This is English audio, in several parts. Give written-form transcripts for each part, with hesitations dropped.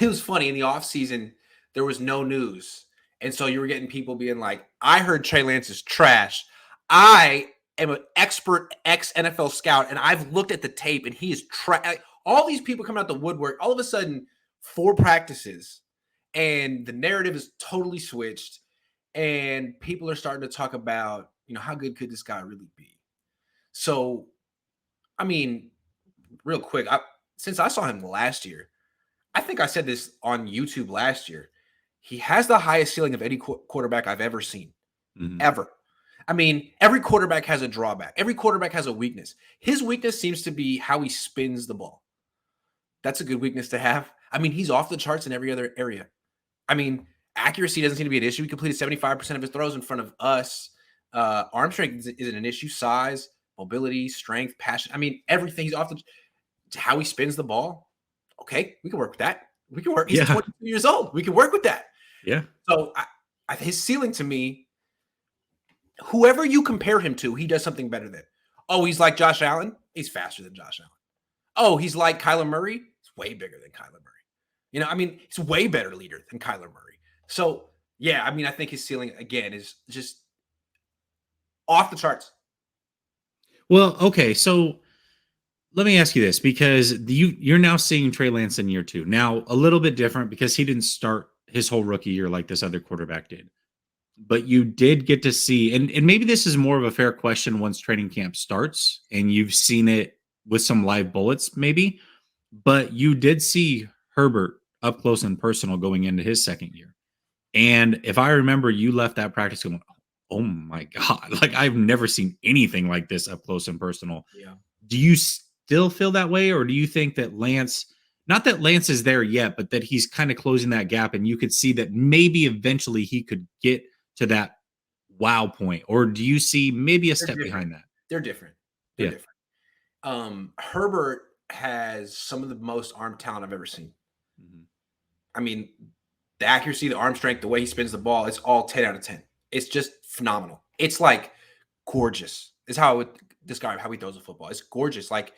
it was funny in the offseason, there was no news. And so you were getting people being like, I heard Trey Lance is trash. I am an expert ex NFL scout, and I've looked at the tape, and he is trash. All these people coming out the woodwork, all of a sudden, 4 practices, and the narrative is totally switched. And people are starting to talk about, how good could this guy really be? So, I mean, real quick, since I saw him last year, I think I said this on YouTube last year. He has the highest ceiling of any quarterback I've ever seen, ever. I mean, every quarterback has a drawback. Every quarterback has a weakness. His weakness seems to be how he spins the ball. That's a good weakness to have. I mean, he's off the charts in every other area. I mean, accuracy doesn't seem to be an issue. He completed 75% of his throws in front of us. Arm strength isn't an issue. Size, mobility, strength, passion. I mean, everything. He's off the how he spins the ball. Okay, we can work with that. We can work. He's 22 years old. We can work with that. Yeah. So his ceiling to me, whoever you compare him to, he does something better than. Oh, he's like Josh Allen. He's faster than Josh Allen. Oh, he's like Kyler Murray. He's way bigger than Kyler Murray. He's way better leader than Kyler Murray. So, yeah, I think his ceiling, again, is just off the charts. Well, okay, so let me ask you this, because you're now seeing Trey Lance in year 2. Now, a little bit different because he didn't start his whole rookie year like this other quarterback did. But you did get to see, and maybe this is more of a fair question once training camp starts and you've seen it with some live bullets, maybe. But you did see Herbert up close and personal going into his second year. And if I remember, you left that practice going, oh my God, like I've never seen anything like this up close and personal. Yeah. Do you still feel that way? Or do you think that Lance, not that Lance is there yet, but that he's kind of closing that gap and you could see that maybe eventually he could get to that wow point? Or do you see maybe a step behind that? They're different. They're different. Herbert has some of the most arm talent I've ever seen. I mean, the accuracy, the arm strength, the way he spins the ball, it's all 10 out of 10. It's just phenomenal. It's like gorgeous is how I would describe how he throws a football. It's gorgeous. Like,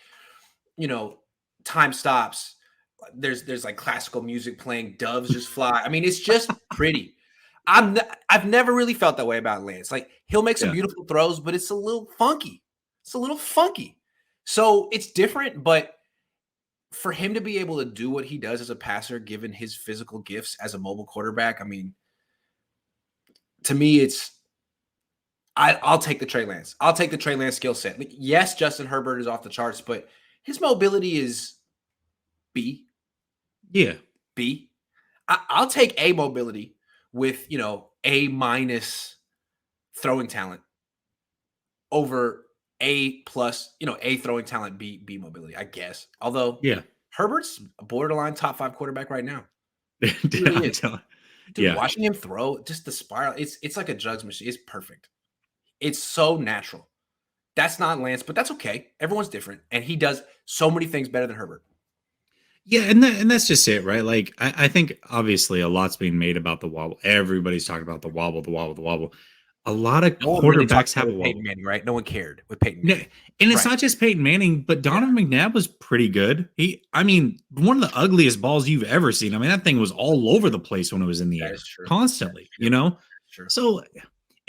time stops. There's like classical music playing, doves just fly. I mean, it's just pretty. I've never really felt that way about Lance. Like, he'll make some beautiful throws, but it's a little funky. So it's different, but for him to be able to do what he does as a passer, given his physical gifts as a mobile quarterback, I mean, to me, I'll take the Trey Lance. I'll take the Trey Lance skill set. Like, yes, Justin Herbert is off the charts, but his mobility is B. Yeah. B. I'll take A mobility with, A minus throwing talent over A plus, A throwing talent, B mobility, I guess. Although, Herbert's a borderline top 5 quarterback right now. Really is. Dude, watching him throw, just the spiral, it's like a jugs machine. It's perfect. It's so natural. That's not Lance, but that's okay. Everyone's different, and he does so many things better than Herbert. Yeah, and that's just it, right? Like, I think obviously a lot's being made about the wobble. Everybody's talking about the wobble. A lot of quarterbacks have a wobble. Peyton Manning, right? No one cared with Peyton Manning. And it's not just Peyton Manning, but Donovan McNabb was pretty good. One of the ugliest balls you've ever seen. I mean, that thing was all over the place when it was in the air, constantly, So,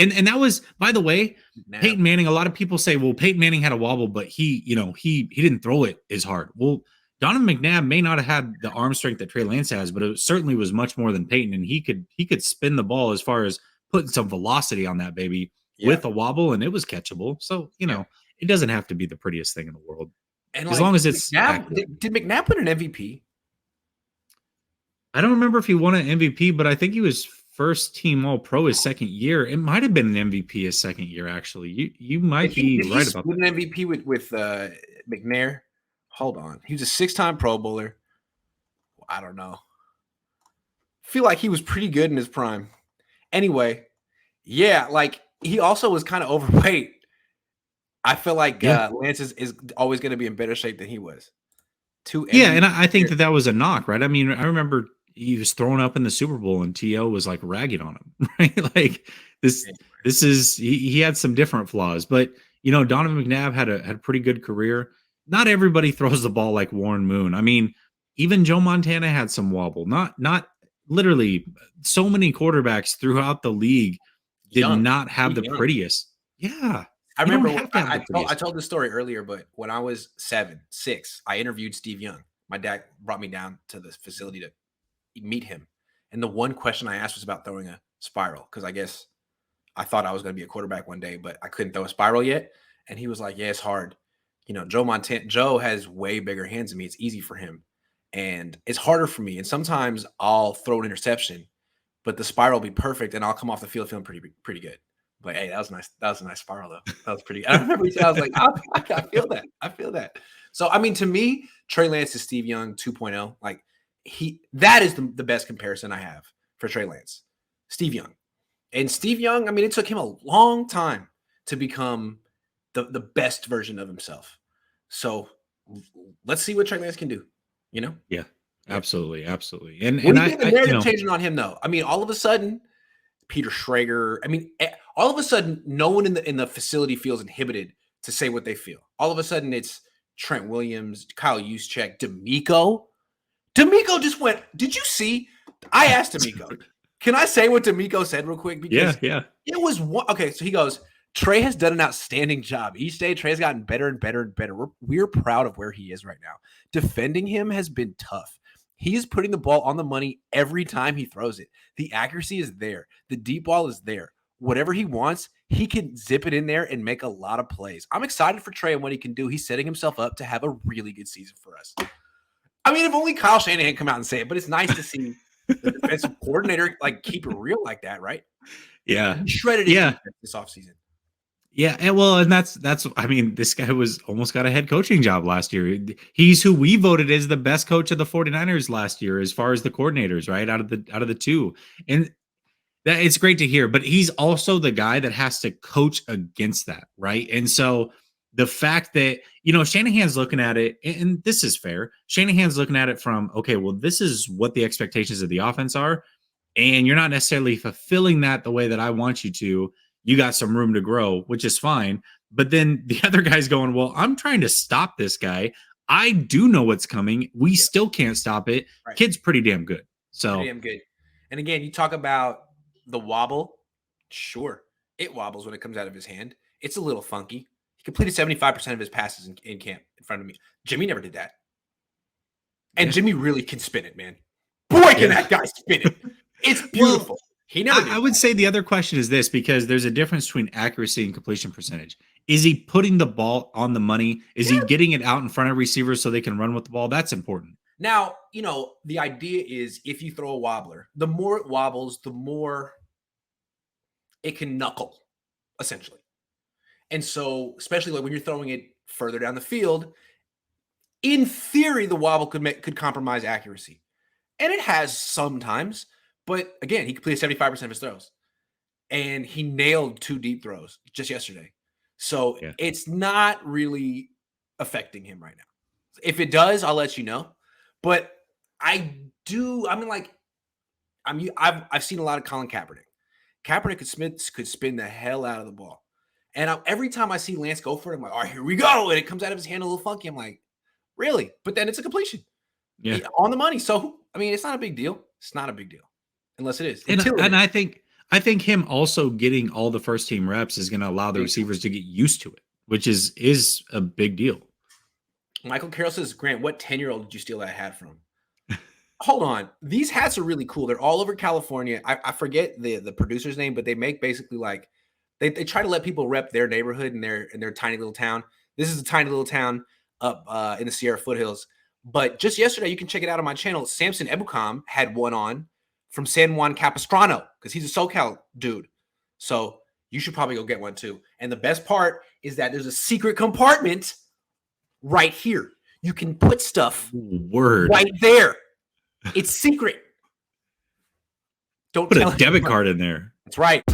and that was, by the way, Peyton Manning. A lot of people say, well, Peyton Manning had a wobble, but he didn't throw it as hard. Well, Donovan McNabb may not have had the arm strength that Trey Lance has, but it certainly was much more than Peyton, and he could spin the ball as far as putting some velocity on that baby with a wobble, and it was catchable. So, it doesn't have to be the prettiest thing in the world. And as long as it's did McNabb win an MVP? I don't remember if he won an MVP, but I think he was first team All-Pro his second year. It might have been an MVP his second year, actually. You might be right about that. An MVP with McNair? Hold on. He was a 6-time Pro Bowler. I don't know. I feel like he was pretty good in his prime. Anyway, like he also was kind of overweight. I feel like Lance is always going to be in better shape than he was. And I think that was a knock, right? I mean, I remember he was thrown up in the Super Bowl and T.O. was like ragging on him, right? Like this is he had some different flaws, but Donovan McNabb had a pretty good career. Not everybody throws the ball like Warren Moon. I mean, even Joe Montana had some wobble. Not literally. So many quarterbacks throughout the league did not have the prettiest. Yeah. I remember I told this story earlier, but when I was 6, I interviewed Steve Young. My dad brought me down to the facility to meet him. And the one question I asked was about throwing a spiral, because I guess I thought I was going to be a quarterback one day, but I couldn't throw a spiral yet. And he was like, yeah, it's hard. You know, Joe has way bigger hands than me. It's easy for him. And it's harder for me. And sometimes I'll throw an interception, but the spiral will be perfect and I'll come off the field feeling pretty good. But hey, that was nice. That was a nice spiral though. That was pretty. I remember I was like, I feel that. I feel that. So I mean, to me, Trey Lance is Steve Young 2.0. Like that is the best comparison I have for Trey Lance. Steve Young. And Steve Young, I mean, it took him a long time to become the best version of himself. So let's see what Trey Lance can do. You know? Yeah, absolutely, absolutely. And I the narrative changing on him though. I mean, all of a sudden, Peter Schrager. I mean, all of a sudden, no one in the facility feels inhibited to say what they feel. All of a sudden, it's Trent Williams, Kyle Juszczyk, D'Amico. D'Amico just went. Did you see? I asked D'Amico. Can I say what D'Amico said real quick? Because yeah. It was one. Okay, so he goes, Trey has done an outstanding job. Each day, Trey's gotten better and better and better. We're proud of where he is right now. Defending him has been tough. He is putting the ball on the money every time he throws it. The accuracy is there. The deep ball is there. Whatever he wants, he can zip it in there and make a lot of plays. I'm excited for Trey and what he can do. He's setting himself up to have a really good season for us. I mean, if only Kyle Shanahan come out and say it, but it's nice to see the defensive coordinator like keep it real like that, right? Yeah. He shredded this offseason. Yeah, and that's I mean, this guy was almost got a head coaching job last year. He's who we voted as the best coach of the 49ers last year as far as the coordinators, right? Out of the two. And that it's great to hear, but he's also the guy that has to coach against that, right? And so the fact that, you know, Shanahan's looking at it, and this is fair. Shanahan's looking at it from, okay, well, this is what the expectations of the offense are, and you're not necessarily fulfilling that the way that I want you to. You got some room to grow, which is fine. But then the other guy's going, well, I'm trying to stop this guy. I do know what's coming. We still can't stop it. Right. Kid's pretty damn good. So pretty damn good. And again, you talk about the wobble. Sure, it wobbles when it comes out of his hand. It's a little funky. He completed 75% of his passes in camp in front of me. Jimmy never did that. And Jimmy really can spin it, man. Boy, can that guy spin it. It's beautiful. Well, he never did I would say the other question is this, because there's a difference between accuracy and completion percentage. Is he putting the ball on the money? Is he getting it out in front of receivers so they can run with the ball? That's important. Now, you know, the idea is if you throw a wobbler, the more it wobbles, the more it can knuckle, essentially. And so, especially like when you're throwing it further down the field, in theory, the wobble could compromise accuracy. And it has sometimes. But again, he completed 75% of his throws. And he nailed 2 deep throws just yesterday. So it's not really affecting him right now. If it does, I'll let you know. But I've seen a lot of Colin Kaepernick. Kaepernick could spin the hell out of the ball. And every time I see Lance go for it, I'm like, all right, here we go. And it comes out of his hand a little funky. I'm like, really? But then it's a completion. Yeah. On the money. So, I mean, it's not a big deal. It's not a big deal. Unless it is. And I think him also getting all the first team reps is going to allow the receivers to get used to it, which is a big deal. Michael Carroll says, Grant, what 10-year-old did you steal that hat from? Hold on. These hats are really cool. They're all over California. I forget the producer's name, but they make basically like they try to let people rep their neighborhood and their tiny little town. This is a tiny little town up in the Sierra foothills. But just yesterday, you can check it out on my channel. Samson Ebukam had one on from San Juan Capistrano because he's a SoCal dude. So you should probably go get one too. And the best part is that there's a secret compartment right here. You can put stuff right there. It's secret. Don't put a debit card in there. That's right.